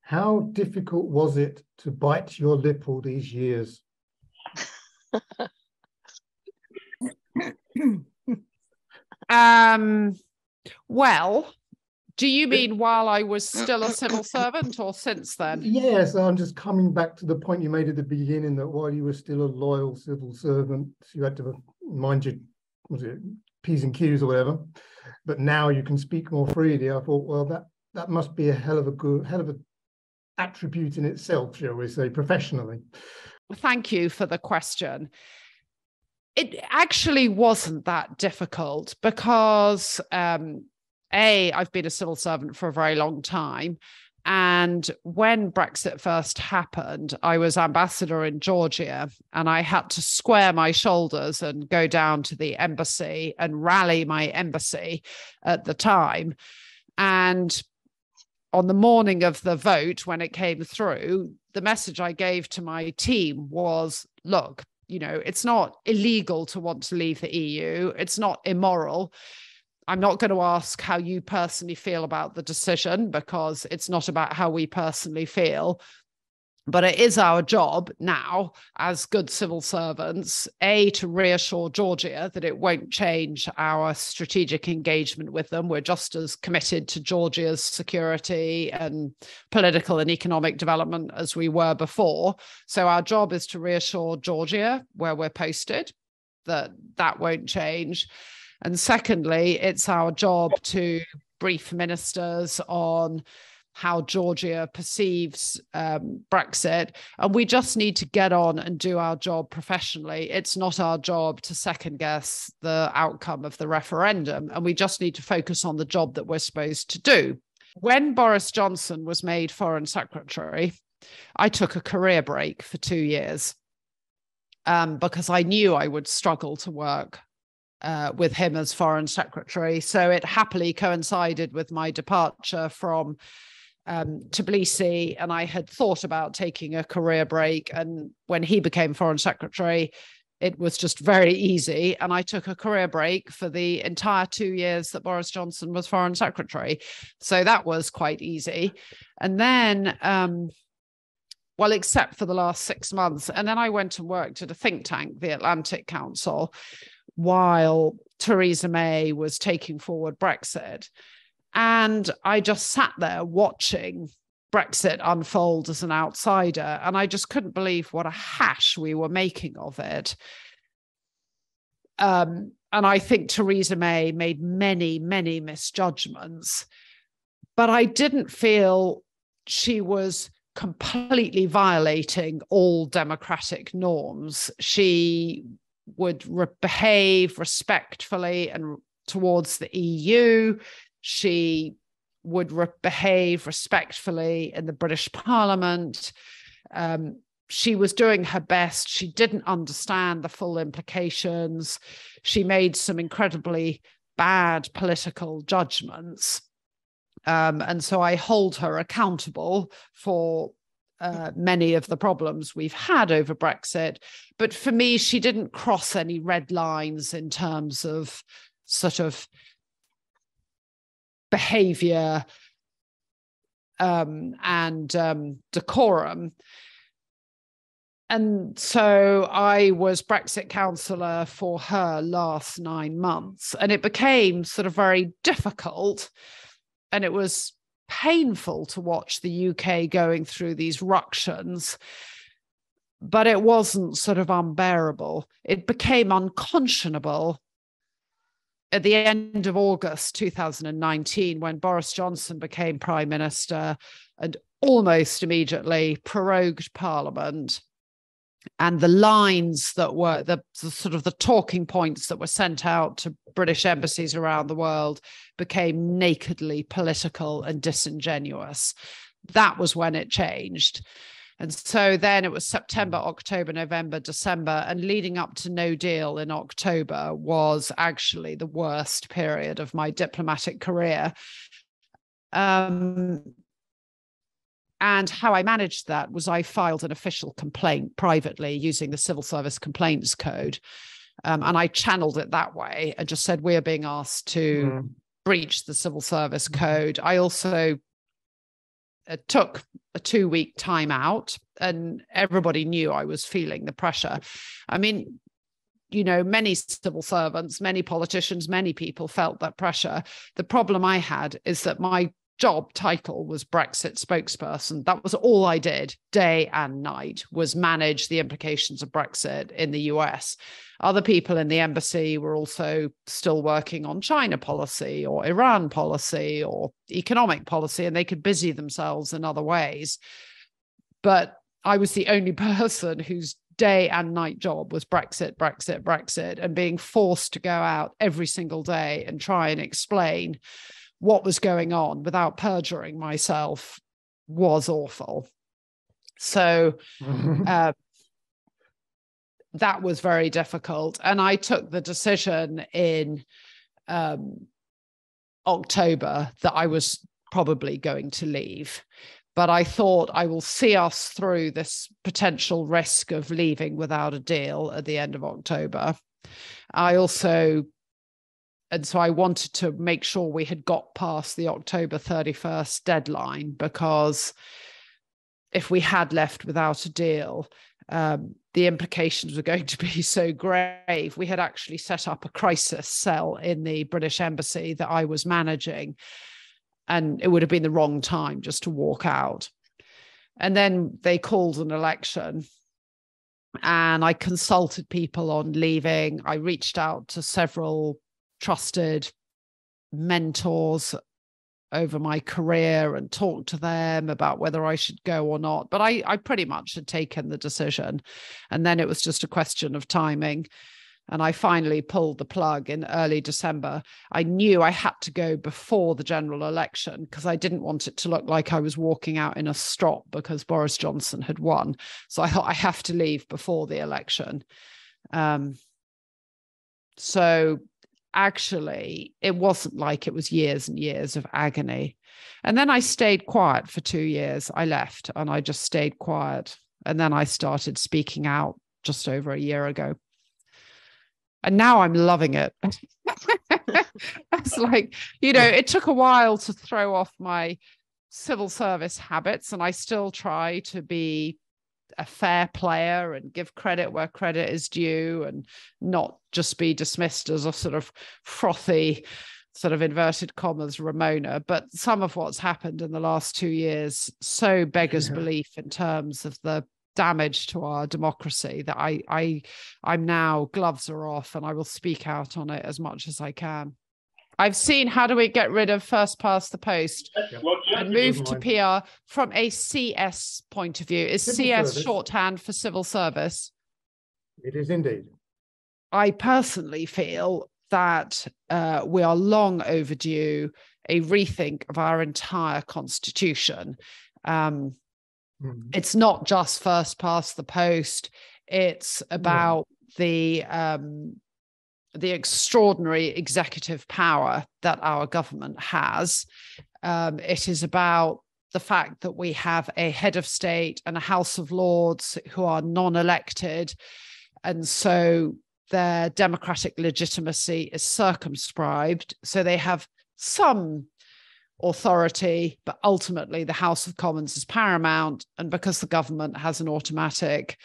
How difficult was it to bite your lip all these years? Well, do you mean while I was still a civil servant or since then? Yes, I'm just coming back to the point you made at the beginning, that while you were still a loyal civil servant, you had to mind your, was it P's and Q's or whatever, but now you can speak more freely. I thought, well, that must be a hell of a attribute in itself, shall we say, professionally. Thank you for the question. It actually wasn't that difficult because I've been a civil servant for a very long time. And when Brexit first happened, I was ambassador in Georgia, and I had to square my shoulders and go down to the embassy and rally my embassy at the time. And on the morning of the vote, when it came through, the message I gave to my team was, look, it's not illegal to want to leave the EU. It's not immoral. I'm not going to ask how you personally feel about the decision, because it's not about how we personally feel. But it is our job now as good civil servants, to reassure Georgia that it won't change our strategic engagement with them. We're just as committed to Georgia's security and political and economic development as we were before. So our job is to reassure Georgia, where we're posted, that won't change. And secondly, it's our job to brief ministers on how Georgia perceives Brexit. And we just need to get on and do our job professionally. It's not our job to second guess the outcome of the referendum. And we just need to focus on the job that we're supposed to do. When Boris Johnson was made Foreign Secretary, I took a career break for 2 years because I knew I would struggle to work with him as Foreign Secretary. So it happily coincided with my departure from Tbilisi, and I had thought about taking a career break. And when he became Foreign Secretary, it was just very easy. And I took a career break for the entire 2 years that Boris Johnson was Foreign Secretary. So that was quite easy. And then, well, except for the last 6 months. And then I went and worked at a think tank, the Atlantic Council, while Theresa May was taking forward Brexit. And I just sat there watching Brexit unfold as an outsider, and I just couldn't believe what a hash we were making of it. And I think Theresa May made many, many misjudgments, but I didn't feel she was completely violating all democratic norms. She would behave respectfully and towards the EU. She would behave respectfully in the British Parliament. She was doing her best. She didn't understand the full implications. She made some incredibly bad political judgments. And so I hold her accountable for many of the problems we've had over Brexit. But for me, she didn't cross any red lines in terms of sort of behavior and decorum. And so I was Brexit counsellor for her last 9 months, and it became sort of very difficult, and it was painful to watch the UK going through these ructions, but it wasn't sort of unbearable. It became unconscionable at the end of August 2019, when Boris Johnson became Prime Minister and almost immediately prorogued Parliament. And the lines that were the sort of the talking points that were sent out to British embassies around the world became nakedly political and disingenuous. That was when it changed. And so then it was September, October, November, December, and leading up to no deal in October was actually the worst period of my diplomatic career. And how I managed that was I filed an official complaint privately using the Civil Service Complaints Code. And I channeled it that way and just said, we are being asked to breach the Civil Service Code. I also took a 2-week time out, and everybody knew I was feeling the pressure. I mean, you know, many civil servants, many politicians, many people felt that pressure. The problem I had is that my job title was Brexit spokesperson. That was all I did day and night, was manage the implications of Brexit in the US. Other people in the embassy were also still working on China policy or Iran policy or economic policy, and they could busy themselves in other ways. But I was the only person whose day and night job was Brexit, Brexit, Brexit, and being forced to go out every single day and try and explain what was going on without perjuring myself was awful. So that was very difficult. And I took the decision in October that I was probably going to leave. But I thought, I will see us through this potential risk of leaving without a deal at the end of October. And so I wanted to make sure we had got past the October 31st deadline, because if we had left without a deal, the implications were going to be so grave. We had actually set up a crisis cell in the British Embassy that I was managing, and it would have been the wrong time just to walk out. And then they called an election, and I consulted people on leaving. I reached out to several trusted mentors over my career and talked to them about whether I should go or not. But I pretty much had taken the decision. And then it was just a question of timing. And I finally pulled the plug in early December. I knew I had to go before the general election because I didn't want it to look like I was walking out in a strop because Boris Johnson had won. So I thought I have to leave before the election. So actually, it wasn't like it was years and years of agony. And then I stayed quiet for 2 years. I left and I just stayed quiet. And then I started speaking out just over a year ago. And now I'm loving it. It's like, you know, it took a while to throw off my civil service habits, and I still try to be a fair player and give credit where credit is due and not just be dismissed as a sort of frothy, sort of inverted commas Ramona. But some of what's happened in the last 2 years so beggars belief in terms of the damage to our democracy that I'm now, gloves are off, and I will speak out on it as much as I can. I've seen How Do We Get Rid of First Past the Post and move to PR from a CS point of view. Is civil CS service shorthand for civil service? It is indeed. I personally feel that we are long overdue a rethink of our entire constitution. It's not just first past the post. It's about the extraordinary executive power that our government has. It is about the fact that we have a head of state and a House of Lords who are non-elected. And so their democratic legitimacy is circumscribed. So they have some authority, but ultimately the House of Commons is paramount. And because the government has an automatic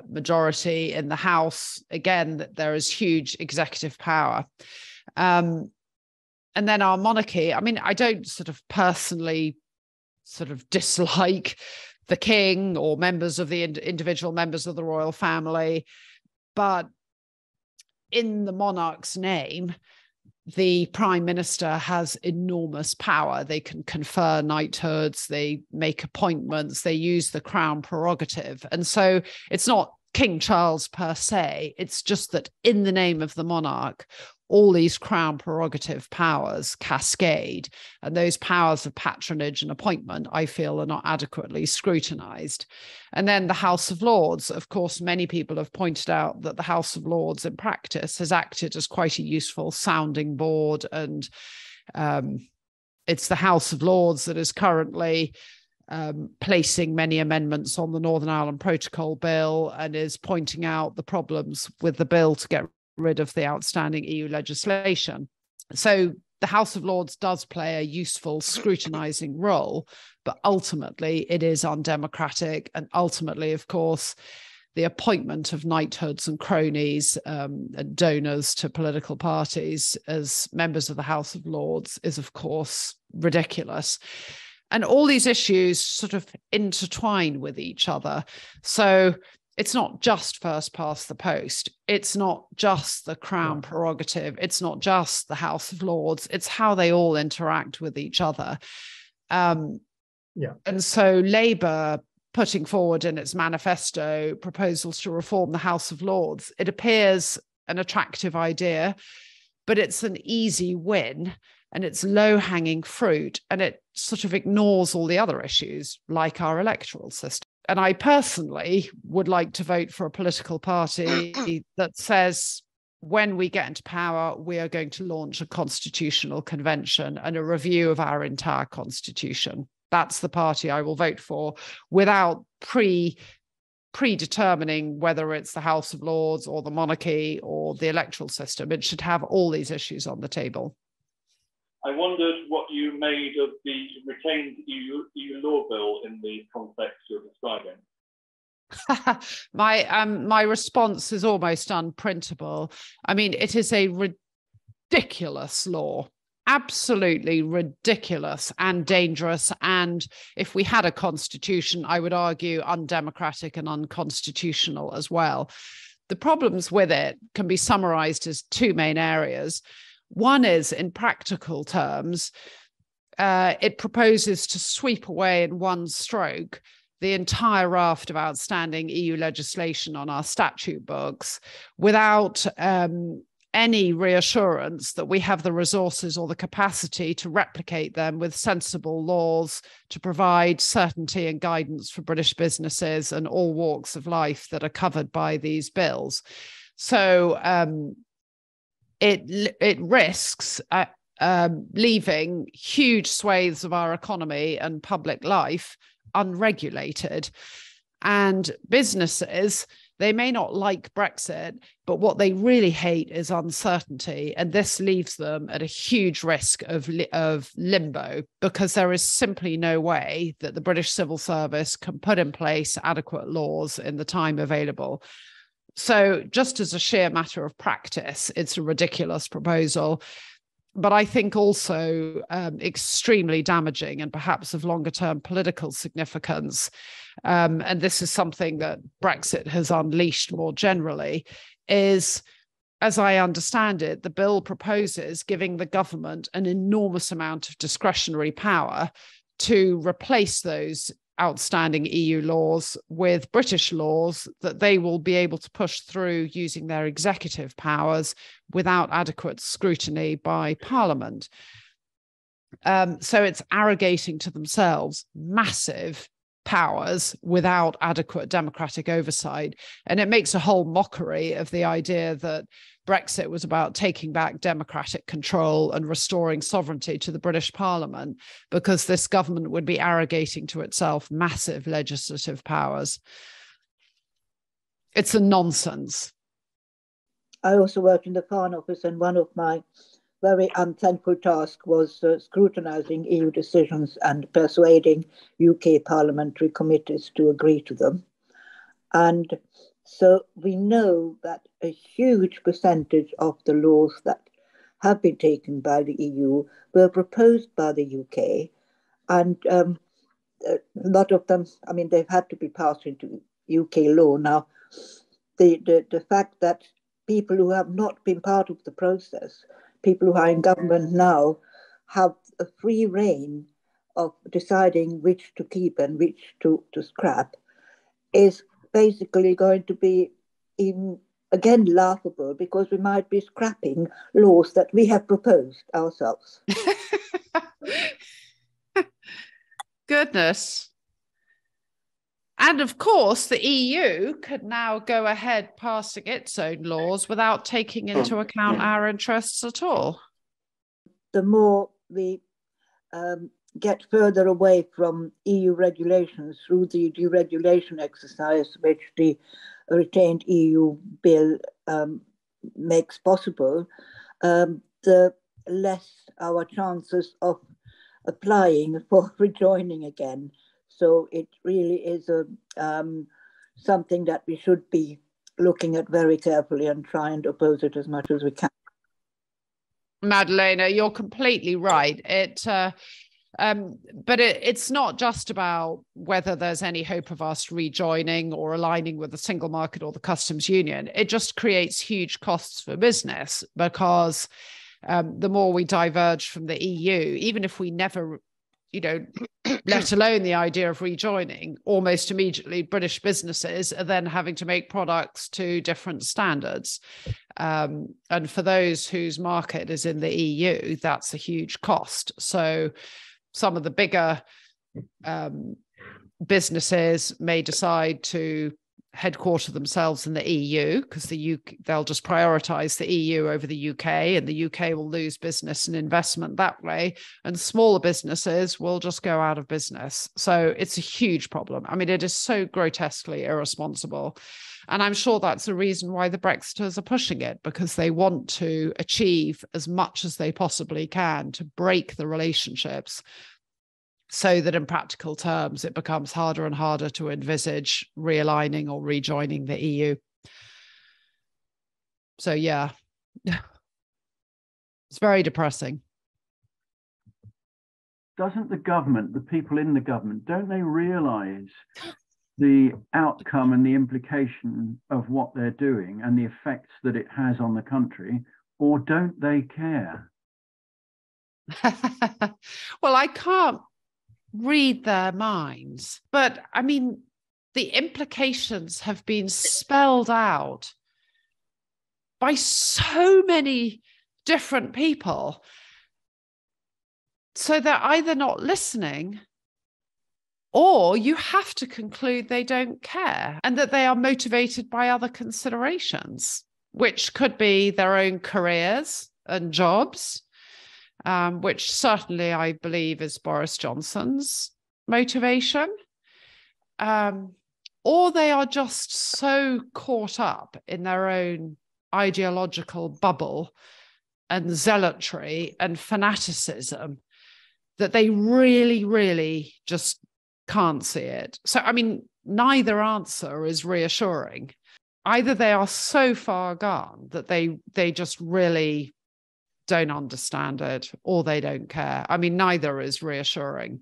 majority in the House, again, there is huge executive power. And then our monarchy, I mean, I don't sort of personally sort of dislike the king or members of the individual members of the royal family, but in the monarch's name, the prime minister has enormous power. They can confer knighthoods, they make appointments, they use the crown prerogative. And so it's not King Charles per se, it's just that in the name of the monarch, all these crown prerogative powers cascade, and those powers of patronage and appointment, I feel, are not adequately scrutinized. And then the House of Lords, of course, many people have pointed out that the House of Lords in practice has acted as quite a useful sounding board. And it's the House of Lords that is currently placing many amendments on the Northern Ireland Protocol Bill and is pointing out the problems with the bill to get rid of the outstanding EU legislation. So the House of Lords does play a useful scrutinising role, but ultimately it is undemocratic. And ultimately, of course, the appointment of knighthoods and cronies and donors to political parties as members of the House of Lords is, of course, ridiculous. And all these issues sort of intertwine with each other. So it's not just first past the post. It's not just the Crown prerogative. It's not just the House of Lords. It's how they all interact with each other. And so Labour putting forward in its manifesto proposals to reform the House of Lords, it appears an attractive idea, but it's an easy win and it's low-hanging fruit, and it sort of ignores all the other issues like our electoral system. And I personally would like to vote for a political party that says, when we get into power, we are going to launch a constitutional convention and a review of our entire constitution. That's the party I will vote for, without predetermining whether it's the House of Lords or the monarchy or the electoral system. It should have all these issues on the table. I wondered what you made of the retained EU law bill in the context you're describing. My response is almost unprintable. I mean, it is a ridiculous law. Absolutely ridiculous and dangerous. And if we had a constitution, I would argue undemocratic and unconstitutional as well. The problems with it can be summarized as two main areas. One is, in practical terms, it proposes to sweep away in one stroke the entire raft of outstanding EU legislation on our statute books without any reassurance that we have the resources or the capacity to replicate them with sensible laws to provide certainty and guidance for British businesses and all walks of life that are covered by these bills. So it risks leaving huge swathes of our economy and public life unregulated. And businesses, they may not like Brexit, but what they really hate is uncertainty. And this leaves them at a huge risk of limbo, because there is simply no way that the British civil service can put in place adequate laws in the time available. So just as a sheer matter of practice, it's a ridiculous proposal. But I think also extremely damaging and perhaps of longer term political significance. And this is something that Brexit has unleashed more generally, is, as I understand it, the bill proposes giving the government an enormous amount of discretionary power to replace those outstanding EU laws with British laws that they will be able to push through using their executive powers without adequate scrutiny by Parliament. So it's arrogating to themselves massive powers without adequate democratic oversight. And it makes a whole mockery of the idea that Brexit was about taking back democratic control and restoring sovereignty to the British Parliament, because this government would be arrogating to itself massive legislative powers. It's a nonsense. I also worked in the Foreign Office, and one of my very unthankful tasks was scrutinising EU decisions and persuading UK parliamentary committees to agree to them. And so we know that a huge percentage of the laws that have been taken by the EU were proposed by the UK. And a lot of them, I mean, they've had to be passed into UK law. Now, the fact that people who have not been part of the process, people who are in government now, have a free rein of deciding which to keep and which to scrap, is basically going to be again laughable, because we might be scrapping laws that we have proposed ourselves. Goodness. And of course, the EU could now go ahead passing its own laws without taking into account our interests at all. The more we get further away from EU regulations through the deregulation exercise, which the retained EU bill makes possible, the less our chances of applying for rejoining again. So it really is something that we should be looking at very carefully and try and oppose it as much as we can. Madalena, you're completely right. But it's not just about whether there's any hope of us rejoining or aligning with the single market or the customs union. It just creates huge costs for business because the more we diverge from the EU, even if we never, let alone the idea of rejoining, almost immediately British businesses are then having to make products to different standards. And for those whose market is in the EU, that's a huge cost. So some of the bigger businesses may decide to headquarter themselves in the EU because they'll just prioritize the EU over the UK, and the UK will lose business and investment that way. And smaller businesses will just go out of business. So it's a huge problem. I mean, it is so grotesquely irresponsible. And I'm sure that's the reason why the Brexiters are pushing it, because they want to achieve as much as they possibly can to break the relationships so that in practical terms, it becomes harder and harder to envisage realigning or rejoining the EU. So, yeah, it's very depressing. Doesn't the government, the people in the government, don't they realise the outcome and the implication of what they're doing and the effects that it has on the country, or don't they care? Well, I can't read their minds, but I mean, the implications have been spelled out by so many different people. So they're either not listening, or you have to conclude they don't care and that they are motivated by other considerations, which could be their own careers and jobs, which certainly I believe is Boris Johnson's motivation. Or they are just so caught up in their own ideological bubble and zealotry and fanaticism that they really, really just can't see it. So, I mean, neither answer is reassuring. Either they are so far gone that they just really don't understand it, or they don't care. I mean, neither is reassuring.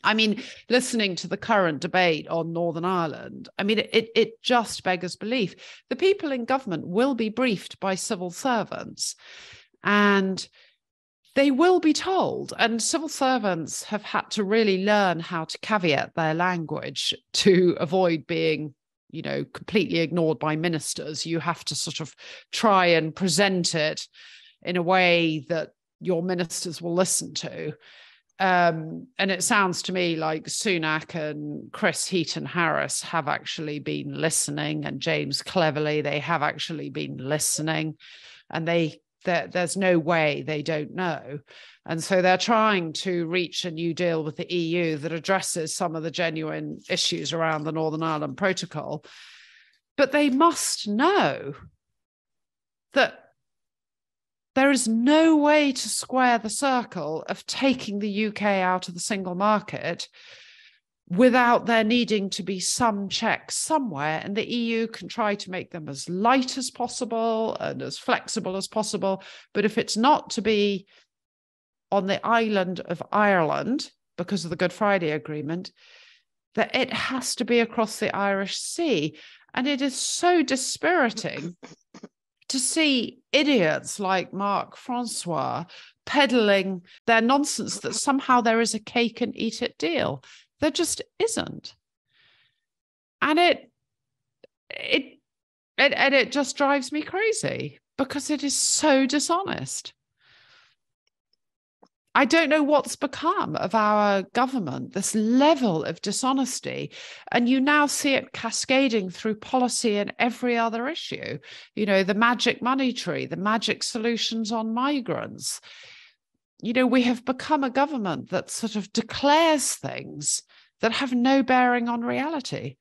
I mean, listening to the current debate on Northern Ireland, I mean, it just beggars belief. The people in government will be briefed by civil servants, and they will be told. And civil servants have had to really learn how to caveat their language to avoid being, completely ignored by ministers. You have to sort of try and present it in a way that your ministers will listen to. And it sounds to me like Sunak and Chris Heaton-Harris have actually been listening, and James Cleverly, they have actually been listening, and there's no way they don't know. And so they're trying to reach a new deal with the EU that addresses some of the genuine issues around the Northern Ireland Protocol. But they must know that there is no way to square the circle of taking the UK out of the single market without there needing to be some checks somewhere. And the EU can try to make them as light as possible and as flexible as possible. But if it's not to be on the island of Ireland because of the Good Friday Agreement, that it has to be across the Irish Sea. And it is so dispiriting to see idiots like Marc Francois peddling their nonsense that somehow there is a cake and eat it deal. There just isn't. And it just drives me crazy because it is so dishonest. I don't know what's become of our government, this level of dishonesty. And you now see it cascading through policy and every other issue. The magic money tree, the magic solutions on migrants. We have become a government that sort of declares things that have no bearing on reality.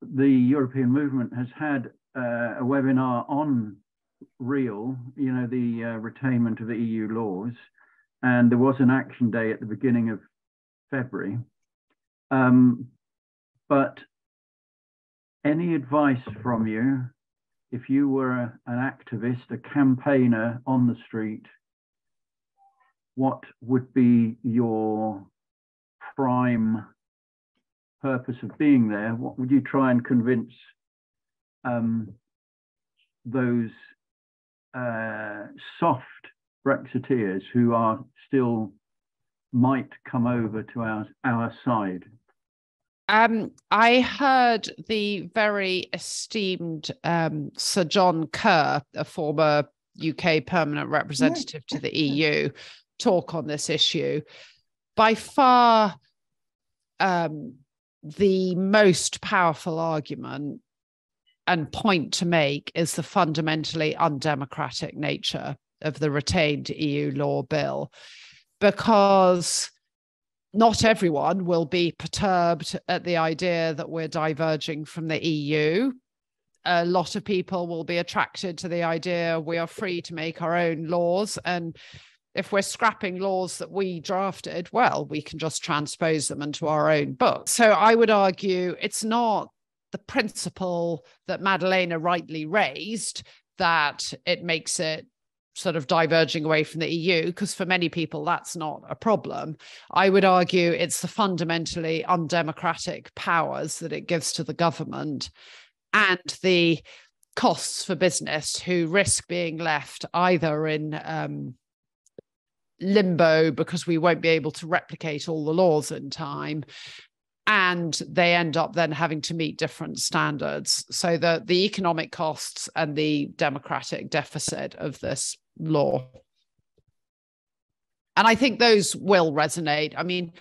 the European movement has had a webinar on REAL, you know, the retainment of the EU laws, and there was an action day at the beginning of February. But any advice from you, if you were an activist, a campaigner on the street, what would be your prime purpose of being there? What would you try and convince those soft Brexiteers who are still might come over to our side? I heard the very esteemed Sir John Kerr, a former UK permanent representative to the EU, talk on this issue. By far, the most powerful argument and point to make is the fundamentally undemocratic nature of the retained EU law bill, because not everyone will be perturbed at the idea that we're diverging from the EU. A lot of people will be attracted to the idea we are free to make our own laws. And if we're scrapping laws that we drafted, well, we can just transpose them into our own book. So I would argue it's not the principle that Madalena rightly raised that it makes it sort of diverging away from the EU, because for many people that's not a problem. I would argue it's the fundamentally undemocratic powers that it gives to the government and the costs for business, who risk being left either in limbo because we won't be able to replicate all the laws in time, and they end up then having to meet different standards. So the economic costs and the democratic deficit of this law. And I think those will resonate. I mean,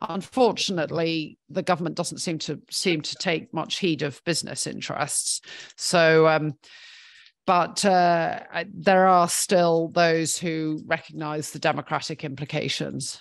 unfortunately, the government doesn't seem to take much heed of business interests. So, but there are still those who recognise the democratic implications.